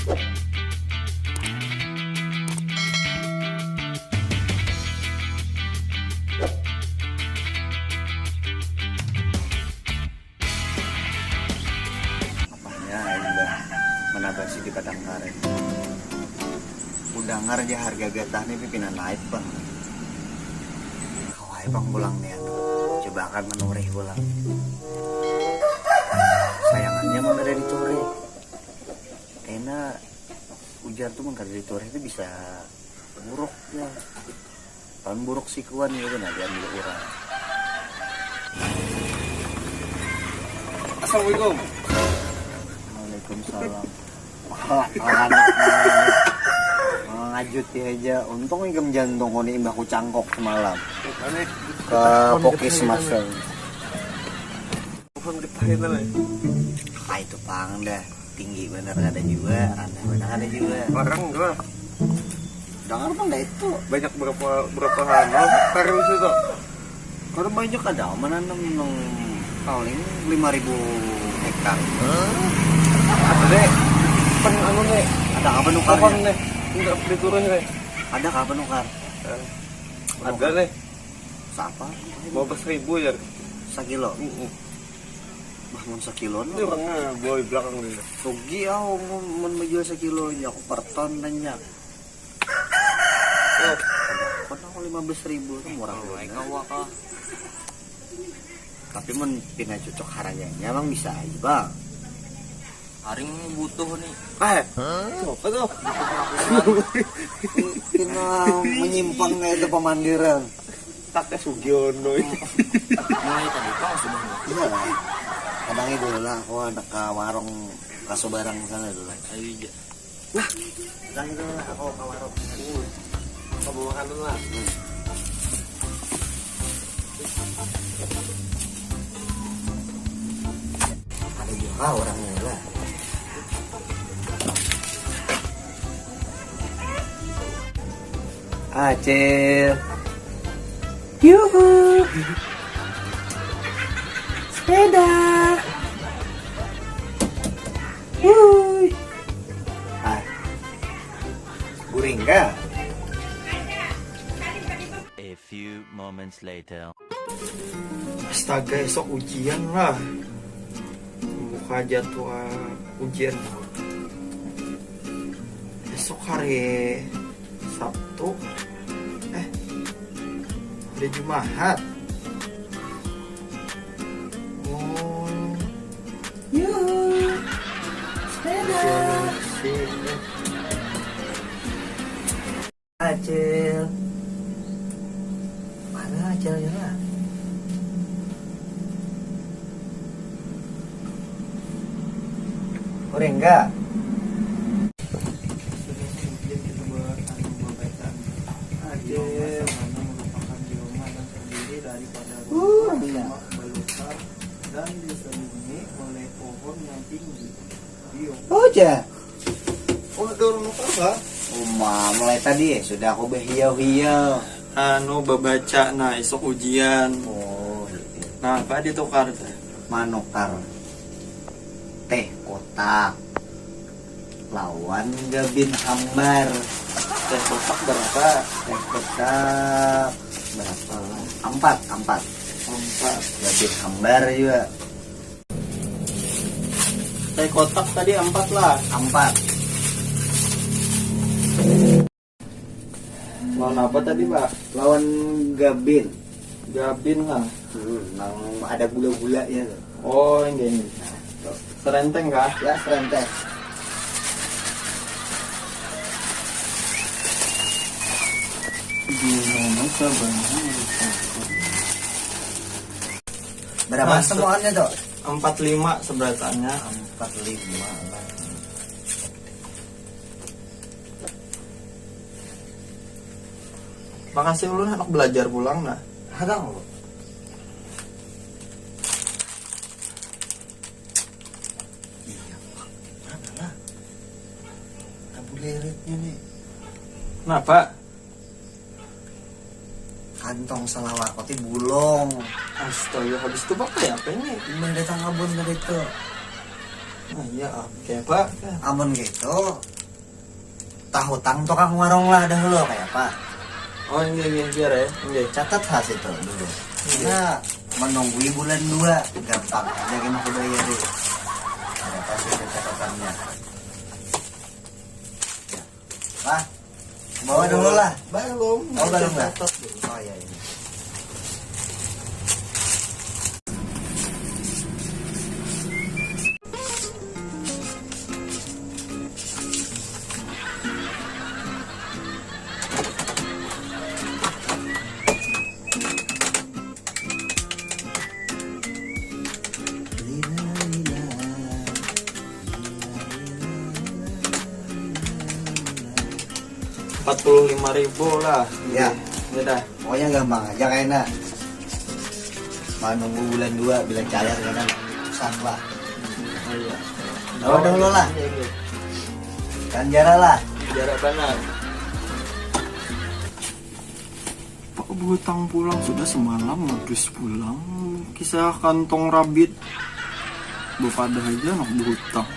Apanya udah menabasi di padang karet. Udah ngarja harga gatah nih pimpinan naik bang. Kawai bang pulang nih atuh. Coba akan menurih pulang. Sayangannya mah ada di tore. Karena ujar tuh mengkada di tore itu bisa buruk ya. Tahun buruk sikuan gitu nah diambil orang. Assalamualaikum. Waalaikumsalam. Ngajut ya aja. Untung ingkem jantung ko ni imbah ku cangkok semalam. Ke Pokis Master. Bukan ketahin lah. Itu pang dah. Tinggi bener ada juga, rendah bener ada juga. Larang enggak. Dengar bang dah itu. Banyak berapa hal taruh di situ. Kalau banyak ada menanam yang paling 5.000 hektar. Ada deh. Pen anu nih. Ada apa Kapan nukarnya? nih? Enggak diturun nih. Ada apa nukar? Ada nih. Siapa? 15.000 ya. Sekilo. Bangun sekilo Ini orangnya boy belakang nih. rugi aku mau menjual sekilo nya aku per ton nanya. Kan aku 15.000 itu murah banget. Tapi men pina cocok harganya emang bisa aja bang. Haring butuh nih. Apa tuh? Pina menyimpang itu pemandiran. Taknya Sugiono ini. Mulai tadi kau sudah. Iya lah. Kadang itu lah aku ada ke warung kaso barang sana dulu. Ayo aja. Kadang itu lah aku ke warung. Kamu makan dulu lah. Ada juga orangnya lah. Acil. Yuhu. Sepeda. Wuih. Guring kah? A few moments later. Astaga, esok ujian lah. Buka jadwal ujian. Esok hari Sabtu. Hari Jumat. Oh. Yuhu. Sepeda. Acil. Mana Acilnya lah? Guring enggak? Dan diselimuti oleh pohon yang tinggi. Oh ja. Oh, dorong apa? Mulai tadi ya sudah aku berhiau-hiau. Anu babaca, nah esok ujian. Oh, Nah, apa ditukar teh? manukar teh kotak lawan gabin hambar. Teh kotak berapa? Teh kotak berapa lah? Empat. 4. Gabin hambar juga Teh kotak tadi 4 lah. 4. Lawan apa tadi, Pak? Lawan gabin. Gabin lah. Nang ada gula-gula ya. Oh, ini. Serenteng kah? Ya serenteng. Gimana sebenarnya? Berapa Nah, semuanya tuh? 45 seberatannya. 45 lah. Makasih ulun anak belajar pulang nah. Hadang lo. Iya, mana lah? Tabuleretnya nih. Kenapa? Kantong selawar koti bulong. Astaga, habis itu pakai apa ini? Gimana datang abon dari itu? Iya, oke Pak. Amun gitu, tahu tang tukang warung lah dahulu kayak Pak. Oh ini biar ya. Ini. Catat khas itu dulu. Karena menunggu bulan 2 gampang aja gini aku bayarin. Ada pasti ada catatannya. Ya. Pak, bawa dulu lah. Belum. Oh, belum nggak? Catat dulu. Oh iya ini. Rp45.000 lah. Ya, Ya dah. pokoknya gampang aja kayaknya. Mau nunggu bulan 2 bila cair kan susah lah. Oh iya. Bawa dulu lah. Iya, iya. Kan jarak lah. Jarak benar. Pak Butang pulang sudah semalam habis pulang. Kisah kantong rabit. Bupada aja anak Butang.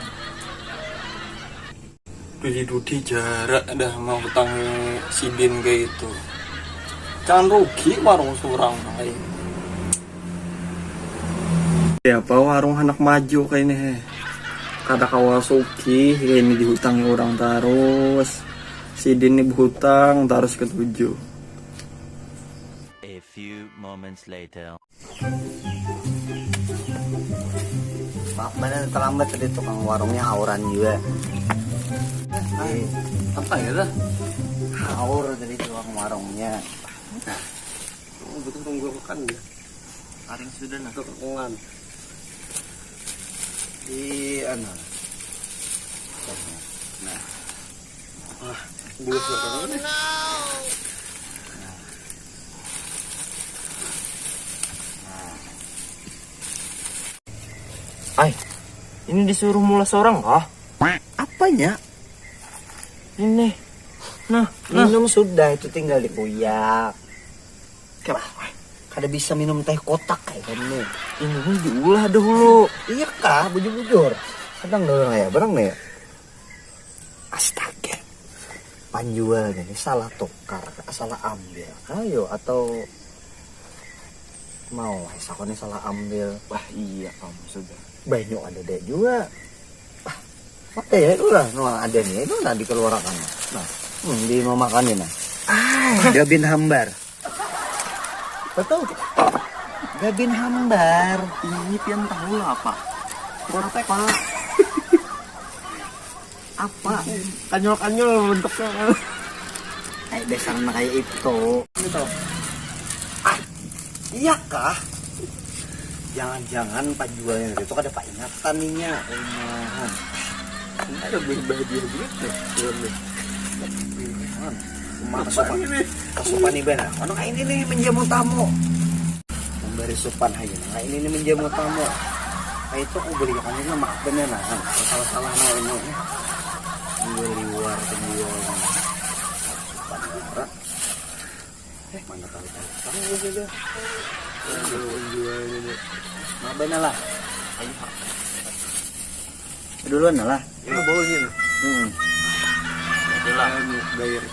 Dudi jarak dah mau utang sidin kayak itu. Jangan rugi warung surang kayak. Ya apa warung anak maju kayak ini. Kada Kawasuki ini dihutangi orang terus. Sidin ini berhutang terus ke-7. A few moments later. Maaf mana terlambat tadi tukang warungnya hauran juga. Apa ya dah? Haur tadi tukang warungnya. Betul tunggu makan ya. Aring sudah nah. Kekungan. Di ano. Nah, Bulat banget. Ay, ini disuruh mulai seorang kah? apanya? Ini. Nah, Minum sudah itu tinggal dikuyak. Kada bisa minum teh kotak kayak kamu. ini nih diulah dahulu. Iya kah, bujur-bujur. Kadang dulu ya, barang nih. Astaga. Panjual ini salah tukar, salah ambil. Ayo atau mau aku nih salah ambil. Wah iya kamu sudah. Banyak ada deh juga. Apa ya itu lah, no, ada nih itu nah dikeluarkan. Nah, di mau makan nah. Gabin hambar. Betul. Gabin hambar. Ini pian tahu lah Pak. Berapa Pak? Apa? Kanyol-kanyol bentuknya. Kayak dasar na kayak itu. Gitu. Iya kah? Jangan-jangan Pak jualnya itu ada Pak ingatan ninya. Ada bahagia begitu. Kasupan iba na. Ano kain ini menjamu tamu? Memberi supan aja. Nah ini menjamu tamu. Nah itu aku beli kanina maaf bener nah. Salah-salah na ini. Jual liwar penjual. Supan liwar. Mana tahu. Tahu saja. Jual ini. Maaf bener lah. Ayo. Duluan lah. Ini bawa ini. Hmm. Jadilah. Bayar.